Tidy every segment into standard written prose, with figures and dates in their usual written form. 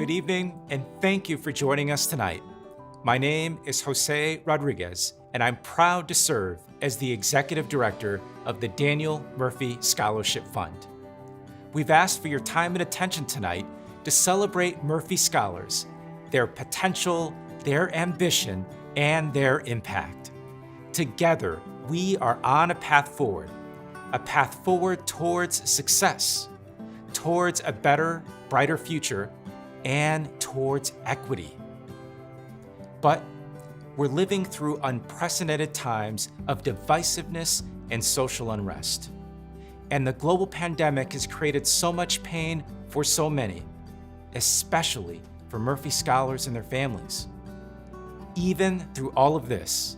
Good evening, and thank you for joining us tonight. My name is Jose Rodriguez, and I'm proud to serve as the Executive Director of the Daniel Murphy Scholarship Fund. We've asked for your time and attention tonight to celebrate Murphy Scholars, their potential, their ambition, and their impact. Together, we are on a path forward towards success, towards a better, brighter future, and towards equity. But we're living through unprecedented times of divisiveness and social unrest. And the global pandemic has created so much pain for so many, especially for Murphy Scholars and their families. Even through all of this,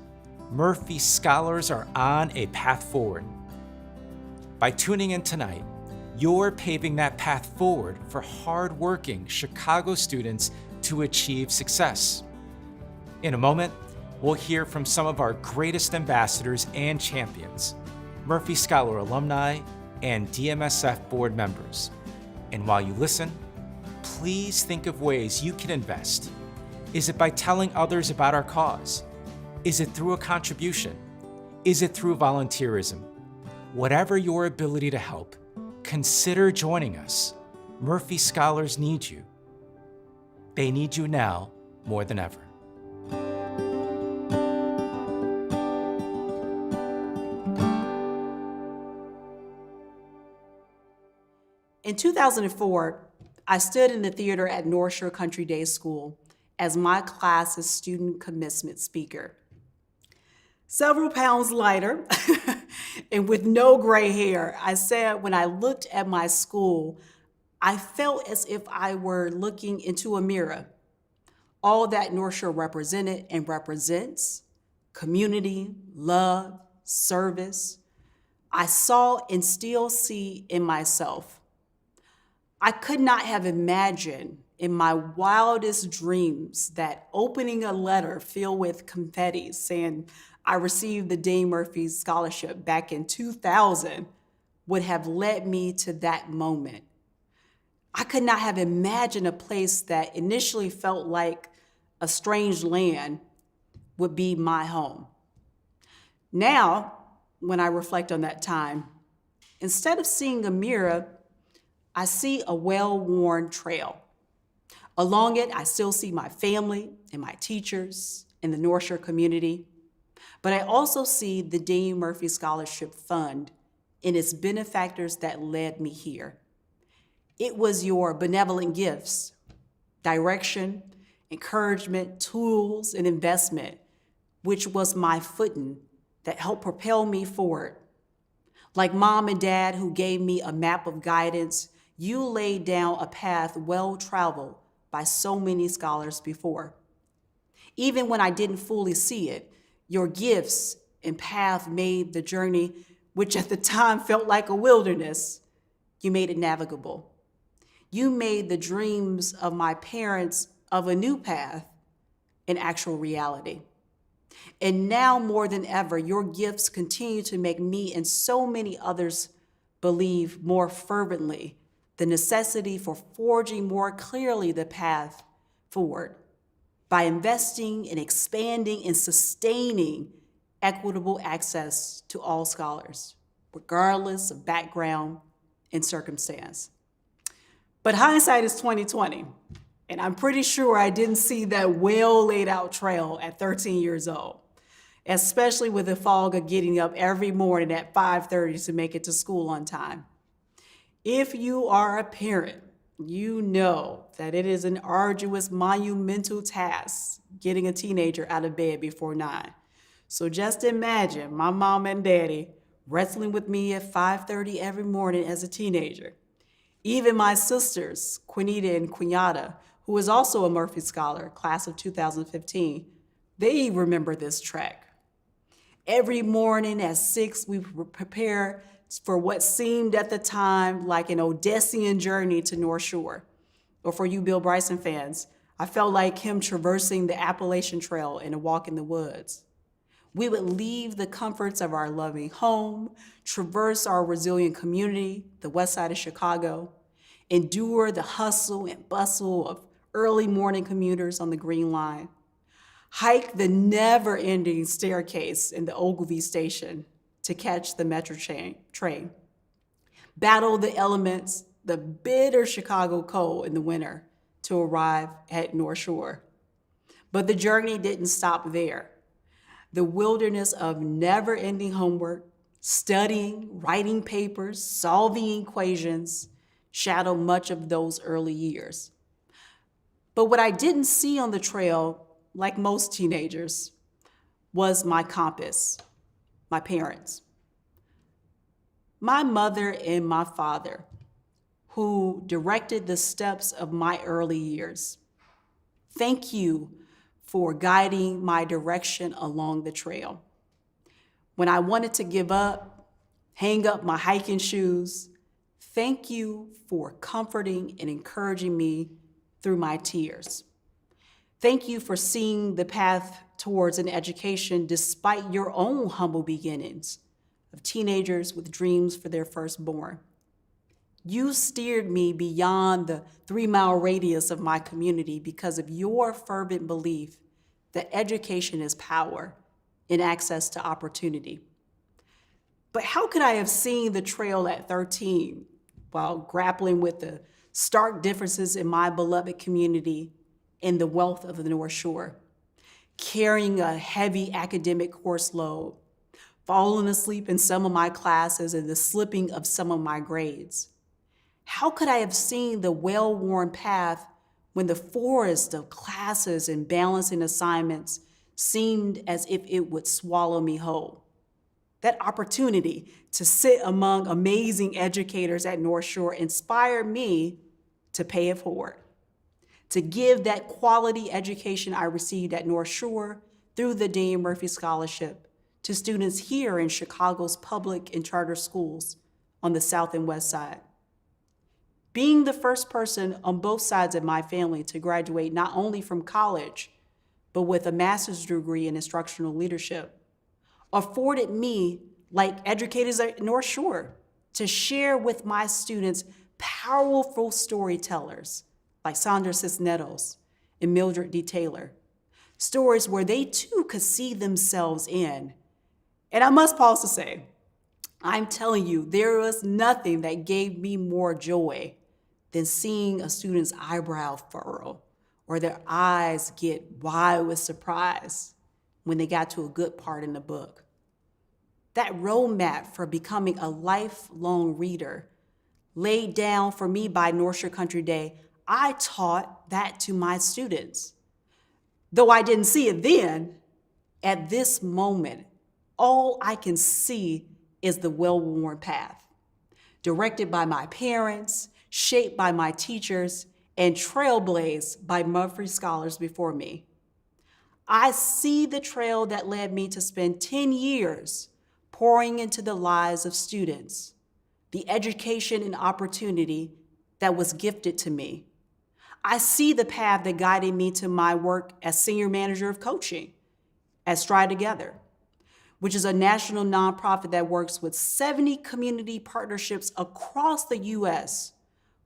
Murphy Scholars are on a path forward. By tuning in tonight, you're paving that path forward for hardworking Chicago students to achieve success. In a moment, we'll hear from some of our greatest ambassadors and champions, Murphy Scholar alumni and DMSF board members. And while you listen, please think of ways you can invest. Is it by telling others about our cause? Is it through a contribution? Is it through volunteerism? Whatever your ability to help, consider joining us. Murphy Scholars need you. They need you now more than ever. In 2004, I stood in the theater at North Shore Country Day School as my class's student commencement speaker. Several pounds lighter and with no gray hair, I said when I looked at my school, I felt as if I were looking into a mirror. All that North Shore represented and represents, community, love, service, I saw and still see in myself. I could not have imagined in my wildest dreams that opening a letter filled with confetti saying I received the Dane Murphy Scholarship back in 2000 would have led me to that moment. I could not have imagined a place that initially felt like a strange land would be my home. Now, when I reflect on that time, instead of seeing a mirror, I see a well-worn trail. Along it, I still see my family and my teachers and the North Shore community. But I also see the Dane Murphy Scholarship Fund and its benefactors that led me here. It was your benevolent gifts, direction, encouragement, tools, and investment, which was my footing that helped propel me forward. Like mom and dad who gave me a map of guidance, you laid down a path well-traveled by so many scholars before. Even when I didn't fully see it, your gifts and path made the journey, which at the time felt like a wilderness, you made it navigable. You made the dreams of my parents of a new path an actual reality. And now more than ever, your gifts continue to make me and so many others believe more fervently the necessity for forging more clearly the path forward by investing in expanding and sustaining equitable access to all scholars, regardless of background and circumstance. But hindsight is 20/20, and I'm pretty sure I didn't see that well laid out trail at 13 years old, especially with the fog of getting up every morning at 5:30 to make it to school on time. If you are a parent, you know that it is an arduous, monumental task getting a teenager out of bed before 9. So just imagine my mom and daddy wrestling with me at 5:30 every morning as a teenager. Even my sisters, Quinita and Quinata, who is also a Murphy Scholar, class of 2015, they remember this trek. Every morning at 6, we would prepare for what seemed at the time like an Odyssean journey to North Shore. Or for you Bill Bryson fans, I felt like him traversing the Appalachian Trail in a walk in the woods. We would leave the comforts of our loving home, traverse our resilient community, the west side of Chicago, endure the hustle and bustle of early morning commuters on the Green Line, hike the never-ending staircase in the Ogilvy station to catch the Metro train, battle the elements, the bitter Chicago cold in the winter to arrive at North Shore. But the journey didn't stop there. The wilderness of never-ending homework, studying, writing papers, solving equations, shadowed much of those early years. But what I didn't see on the trail, like most teenagers, was my compass, my parents. My mother and my father, who directed the steps of my early years. Thank you for guiding my direction along the trail. When I wanted to give up, hang up my hiking shoes, thank you for comforting and encouraging me through my tears. Thank you for seeing the path towards an education despite your own humble beginnings of teenagers with dreams for their firstborn. You steered me beyond the 3-mile radius of my community because of your fervent belief that education is power and access to opportunity. But how could I have seen the trail at 13 while grappling with the stark differences in my beloved community and the wealth of the North Shore, carrying a heavy academic course load, falling asleep in some of my classes and the slipping of some of my grades? How could I have seen the well-worn path when the forest of classes and balancing assignments seemed as if it would swallow me whole? That opportunity to sit among amazing educators at North Shore inspired me to pay it forward, to give that quality education I received at North Shore through the Dean Murphy Scholarship to students here in Chicago's public and charter schools on the South and West Side. Being the first person on both sides of my family to graduate not only from college, but with a master's degree in instructional leadership, afforded me, like educators at North Shore, to share with my students powerful storytellers like Sandra Cisneros and Mildred D. Taylor, stories where they too could see themselves in. And I must pause to say, I'm telling you, there was nothing that gave me more joy than seeing a student's eyebrow furrow or their eyes get wide with surprise when they got to a good part in the book. That roadmap for becoming a lifelong reader laid down for me by North Shore Country Day, I taught that to my students. Though I didn't see it then, at this moment, all I can see is the well-worn path, directed by my parents, shaped by my teachers, and trailblazed by Murphy scholars before me. I see the trail that led me to spend 10 years pouring into the lives of students, the education and opportunity that was gifted to me. I see the path that guided me to my work as senior manager of coaching at Stride Together, which is a national nonprofit that works with 70 community partnerships across the U.S.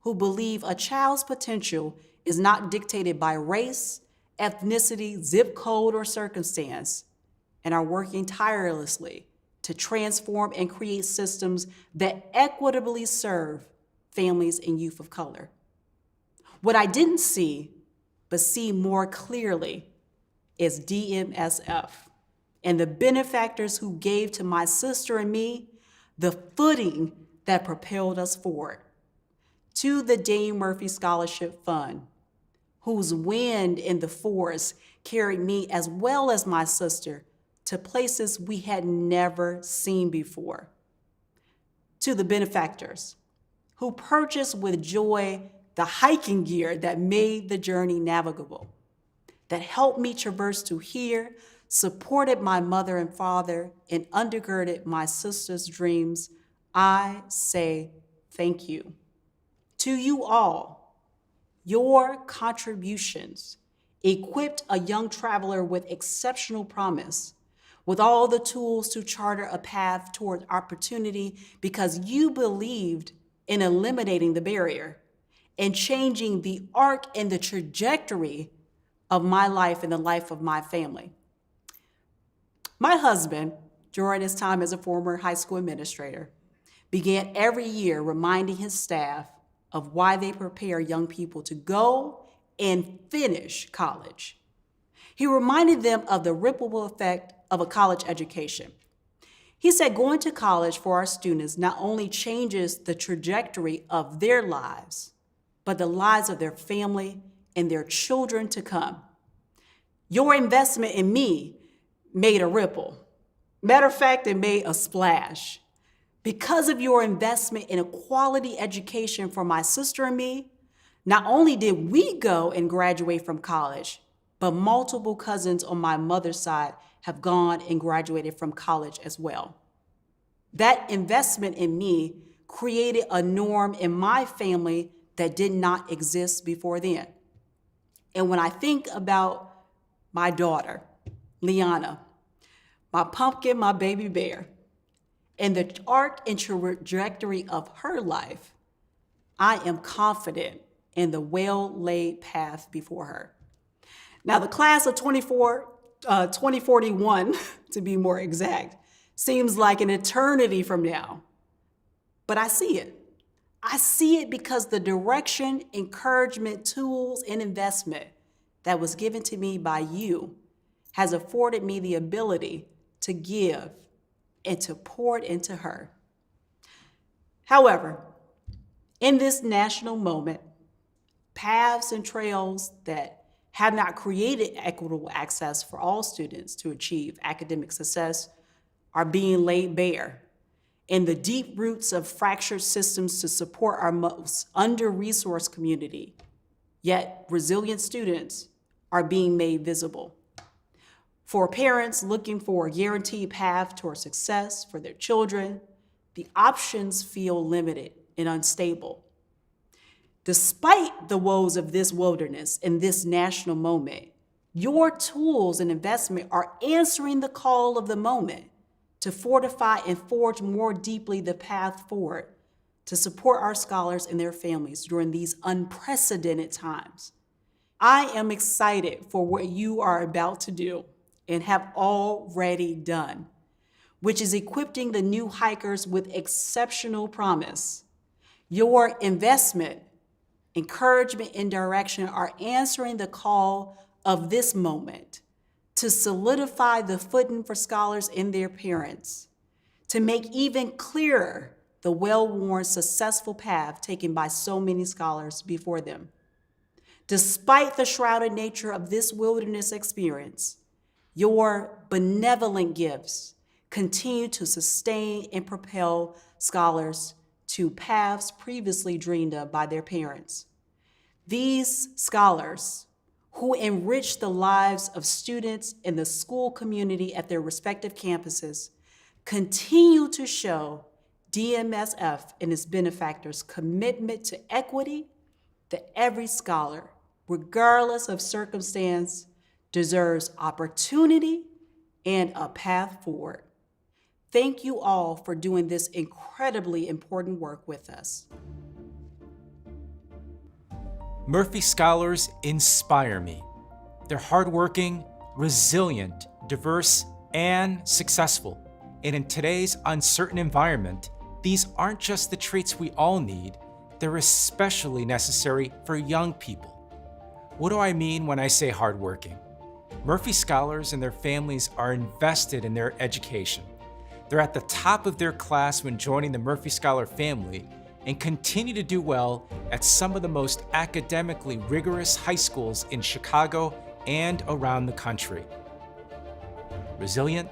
who believe a child's potential is not dictated by race, ethnicity, zip code, or circumstance, and are working tirelessly to transform and create systems that equitably serve families and youth of color. What I didn't see, but see more clearly, is DMSF and the benefactors who gave to my sister and me the footing that propelled us forward. To the Dean Murphy Scholarship Fund, whose wind in the forest carried me as well as my sister to places we had never seen before. To the benefactors, who purchased with joy the hiking gear that made the journey navigable, that helped me traverse to here, supported my mother and father, and undergirded my sister's dreams, I say thank you. To you all, your contributions equipped a young traveler with exceptional promise, with all the tools to charter a path toward opportunity because you believed in eliminating the barrier and changing the arc and the trajectory of my life and the life of my family. My husband, during his time as a former high school administrator, began every year reminding his staff of why they prepare young people to go and finish college. He reminded them of the ripple effect of a college education. He said going to college for our students not only changes the trajectory of their lives, but the lives of their family and their children to come. Your investment in me made a ripple. Matter of fact, it made a splash. Because of your investment in a quality education for my sister and me, not only did we go and graduate from college, but multiple cousins on my mother's side have gone and graduated from college as well. That investment in me created a norm in my family that did not exist before then. And when I think about my daughter, Liana, my pumpkin, my baby bear, and the arc and trajectory of her life, I am confident in the well-laid path before her. Now, the class of 2041, to be more exact, seems like an eternity from now. But I see it. I see it because the direction, encouragement, tools, and investment that was given to me by you has afforded me the ability to give and to pour it into her. However, in this national moment, paths and trails that have not created equitable access for all students to achieve academic success are being laid bare, and the deep roots of fractured systems to support our most under-resourced community, yet resilient students, are being made visible. For parents looking for a guaranteed path toward success for their children, the options feel limited and unstable. Despite the woes of this wilderness in this national moment, your tools and investment are answering the call of the moment to fortify and forge more deeply the path forward to support our scholars and their families during these unprecedented times. I am excited for what you are about to do and have already done, which is equipping the new hikers with exceptional promise. Your investment, encouragement, and direction are answering the call of this moment to solidify the footing for scholars and their parents, to make even clearer the well-worn, successful path taken by so many scholars before them. Despite the shrouded nature of this wilderness experience, your benevolent gifts continue to sustain and propel scholars to paths previously dreamed of by their parents. These scholars, who enrich the lives of students in the school community at their respective campuses, continue to show DMSF and its benefactors' commitment to equity, that every scholar, regardless of circumstance, deserves opportunity and a path forward. Thank you all for doing this incredibly important work with us. Murphy Scholars inspire me. They're hardworking, resilient, diverse, and successful. And in today's uncertain environment, these aren't just the traits we all need, they're especially necessary for young people. What do I mean when I say hardworking? Murphy Scholars and their families are invested in their education. They're at the top of their class when joining the Murphy Scholar family and continue to do well at some of the most academically rigorous high schools in Chicago and around the country. Resilient?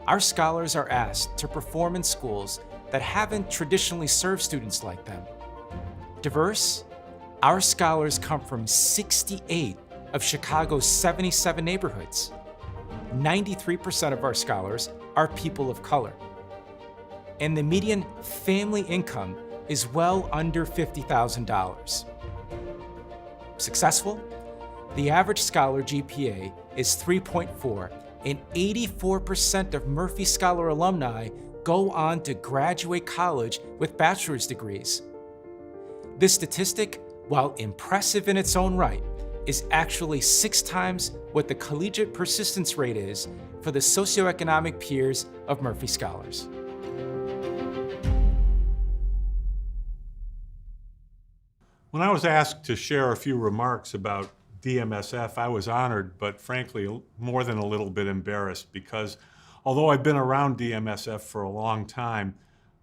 Our scholars are asked to perform in schools that haven't traditionally served students like them. Diverse? Our scholars come from 68 of Chicago's 77 neighborhoods. 93% of our scholars are people of color. And the median family income is well under $50,000. Successful? The average scholar GPA is 3.4, and 84% of Murphy Scholar alumni go on to graduate college with bachelor's degrees. This statistic while impressive in its own right, is actually 6 times what the collegiate persistence rate is for the socioeconomic peers of Murphy Scholars. When I was asked to share a few remarks about DMSF, I was honored, but frankly, more than a little bit embarrassed, because although I've been around DMSF for a long time,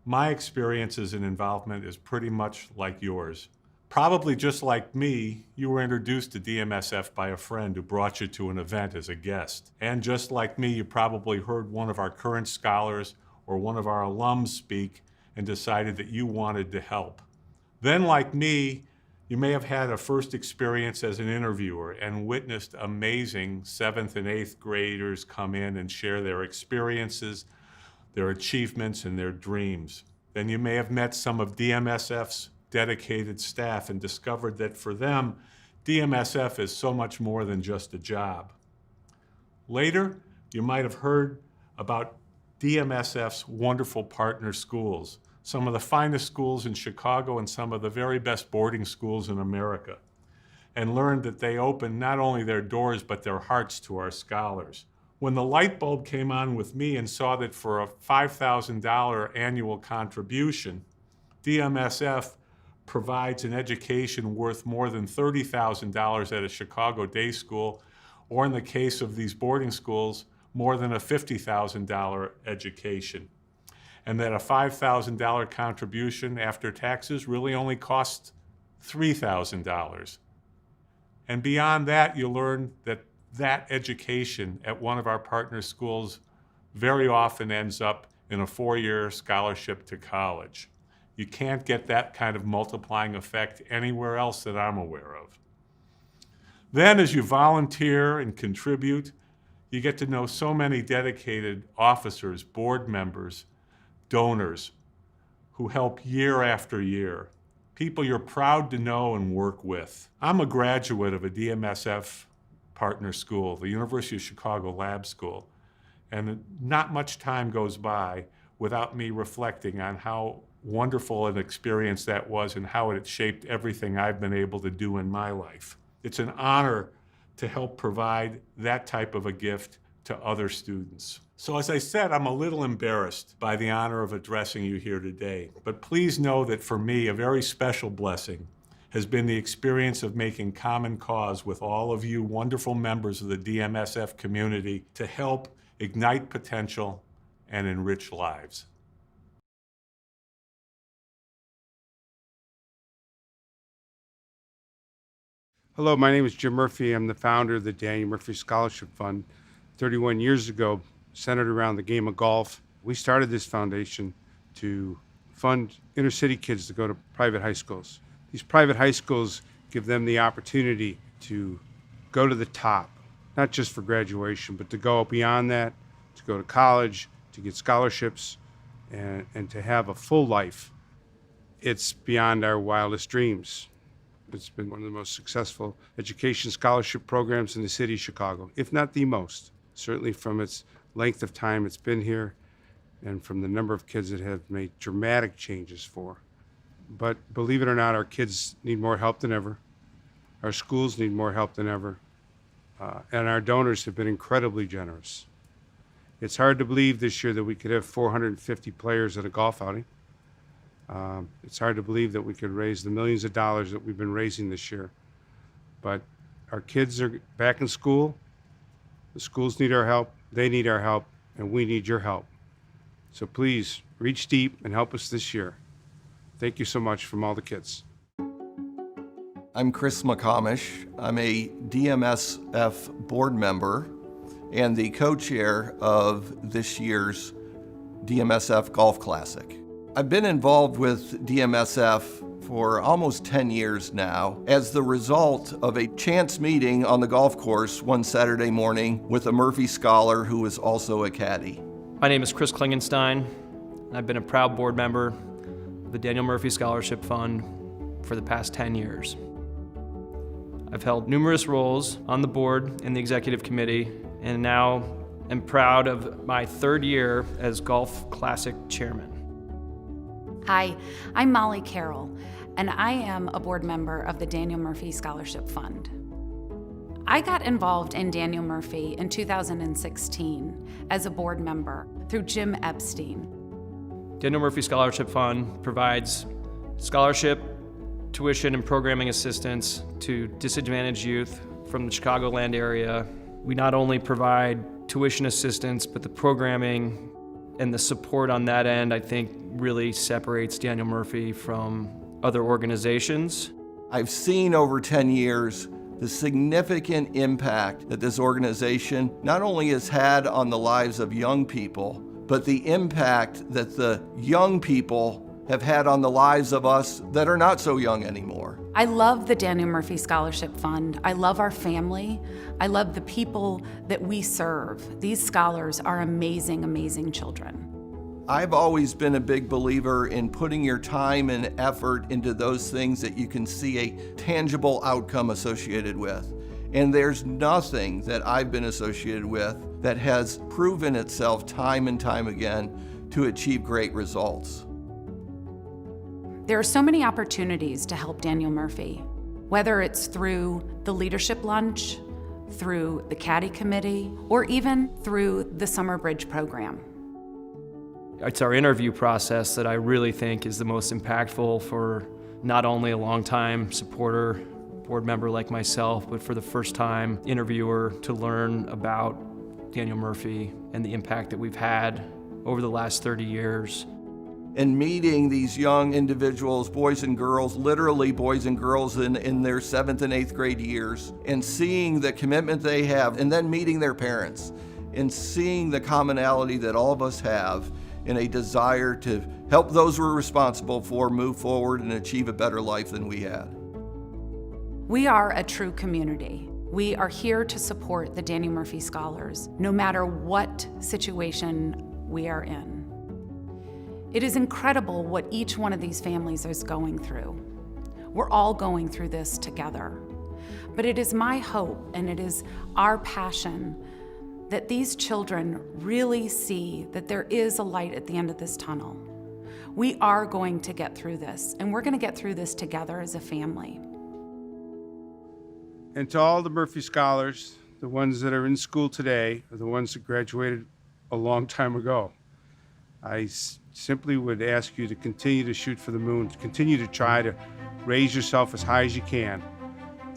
my experiences and involvement is pretty much like yours. Probably just like me, you were introduced to DMSF by a friend who brought you to an event as a guest. And just like me, you probably heard one of our current scholars or one of our alums speak and decided that you wanted to help. Then, like me, you may have had a first experience as an interviewer and witnessed amazing 7th and 8th graders come in and share their experiences, their achievements, and their dreams. Then you may have met some of DMSF's dedicated staff and discovered that for them, DMSF is so much more than just a job. Later, you might have heard about DMSF's wonderful partner schools, some of the finest schools in Chicago and some of the very best boarding schools in America, and learned that they open not only their doors but their hearts to our scholars. When the light bulb came on with me and saw that for a $5,000 annual contribution, DMSF provides an education worth more than $30,000 at a Chicago day school, or in the case of these boarding schools, more than a $50,000 education. And that a $5,000 contribution after taxes really only costs $3,000. And beyond that, you learn that that education at one of our partner schools very often ends up in a 4-year scholarship to college. You can't get that kind of multiplying effect anywhere else that I'm aware of. Then as you volunteer and contribute, you get to know so many dedicated officers, board members, donors who help year after year, people you're proud to know and work with. I'm a graduate of a DMSF partner school, the University of Chicago Lab School, and not much time goes by without me reflecting on how wonderful an experience that was and how it shaped everything I've been able to do in my life. It's an honor to help provide that type of a gift to other students. So as I said, I'm a little embarrassed by the honor of addressing you here today, but please know that for me, a very special blessing has been the experience of making common cause with all of you wonderful members of the DMSF community to help ignite potential and enrich lives. Hello, my name is Jim Murphy. I'm the founder of the Daniel Murphy Scholarship Fund. 31 years ago, centered around the game of golf, we started this foundation to fund inner city kids to go to private high schools. These private high schools give them the opportunity to go to the top, not just for graduation, but to go beyond that, to go to college, to get scholarships, and to have a full life. It's beyond our wildest dreams. It's been one of the most successful education scholarship programs in the city of Chicago, if not the most, certainly from its length of time it's been here and from the number of kids that have made dramatic changes for. But believe it or not, our kids need more help than ever. Our schools need more help than ever. And our donors have been incredibly generous. It's hard to believe this year that we could have 450 players at a golf outing. It's hard to believe that we could raise the millions of dollars that we've been raising this year. But our kids are back in school. The schools need our help, they need our help, and we need your help. So please, reach deep and help us this year. Thank you so much from all the kids. I'm Chris McComish. I'm a DMSF board member and the co-chair of this year's DMSF Golf Classic. I've been involved with DMSF for almost 10 years now as the result of a chance meeting on the golf course one Saturday morning with a Murphy scholar who was also a caddy. My name is Chris Klingenstein, and I've been a proud board member of the Daniel Murphy Scholarship Fund for the past 10 years. I've held numerous roles on the board and the executive committee, and now am proud of my 3rd year as Golf Classic chairman. Hi, I'm Molly Carroll. and I am a board member of the Daniel Murphy Scholarship Fund. I got involved in Daniel Murphy in 2016 as a board member through Jim Epstein. Daniel Murphy Scholarship Fund provides scholarship, tuition, and programming assistance to disadvantaged youth from the Chicagoland area. We not only provide tuition assistance, but the programming and the support on that end, I think, really separates Daniel Murphy from other organizations. I've seen over 10 years the significant impact that this organization not only has had on the lives of young people, but the impact that the young people have had on the lives of us that are not so young anymore. I love the Daniel Murphy Scholarship Fund. I love our family. I love the people that we serve. These scholars are amazing, amazing children. I've always been a big believer in putting your time and effort into those things that you can see a tangible outcome associated with. And there's nothing that I've been associated with that has proven itself time and time again to achieve great results. There are so many opportunities to help Daniel Murphy, whether it's through the leadership lunch, through the Caddy Committee, or even through the Summer Bridge program. It's our interview process that I really think is the most impactful for not only a longtime supporter, board member like myself, but for the first time interviewer to learn about Daniel Murphy and the impact that we've had over the last 30 years. And meeting these young individuals, boys and girls, literally boys and girls in their 7th and 8th grade years, and seeing the commitment they have, and then meeting their parents, and seeing the commonality that all of us have in a desire to help those we're responsible for move forward and achieve a better life than we had. We are a true community. We are here to support the Daniel Murphy Scholars, no matter what situation we are in. It is incredible what each one of these families is going through. We're all going through this together. But it is my hope and it is our passion that these children really see that there is a light at the end of this tunnel. We are going to get through this, and we're going to get through this together as a family. And to all the Murphy Scholars, the ones that are in school today, or the ones that graduated a long time ago, I simply would ask you to continue to shoot for the moon, to continue to try to raise yourself as high as you can.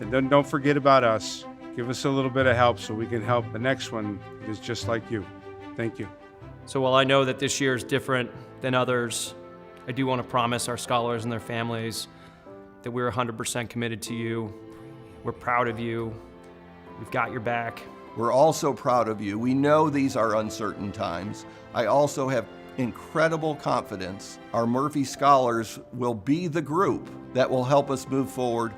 And don't forget about us. Give us a little bit of help so we can help the next one that is just like you. Thank you. So while I know that this year is different than others, I do want to promise our scholars and their families that we're 100% committed to you. We're proud of you. We've got your back. We're also proud of you. We know these are uncertain times. I also have incredible confidence our Murphy Scholars will be the group that will help us move forward,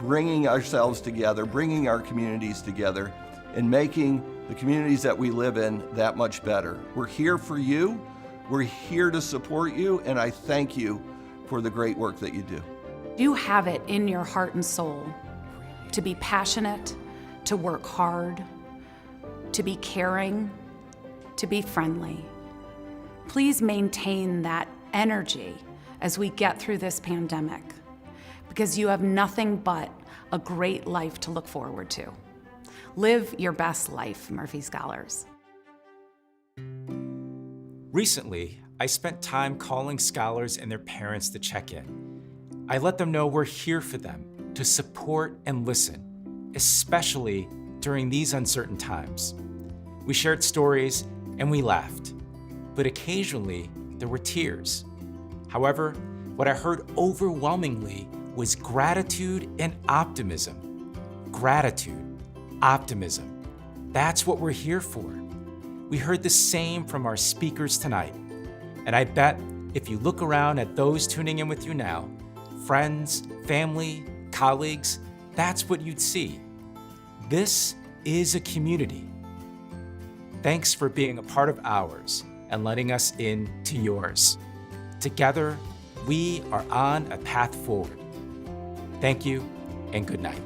bringing ourselves together, bringing our communities together, and making the communities that we live in that much better. We're here for you. We're here to support you, and I thank you for the great work that you do. You have it in your heart and soul to be passionate, to work hard, to be caring, to be friendly. Please maintain that energy as we get through this pandemic, because you have nothing but a great life to look forward to. Live your best life, Murphy Scholars. Recently, I spent time calling scholars and their parents to check in. I let them know we're here for them, to support and listen, especially during these uncertain times. We shared stories and we laughed, but occasionally there were tears. However, what I heard overwhelmingly was gratitude and optimism. Gratitude, optimism. That's what we're here for. We heard the same from our speakers tonight. And I bet if you look around at those tuning in with you now, friends, family, colleagues, that's what you'd see. This is a community. Thanks for being a part of ours and letting us into yours. Together, we are on a path forward. Thank you and good night.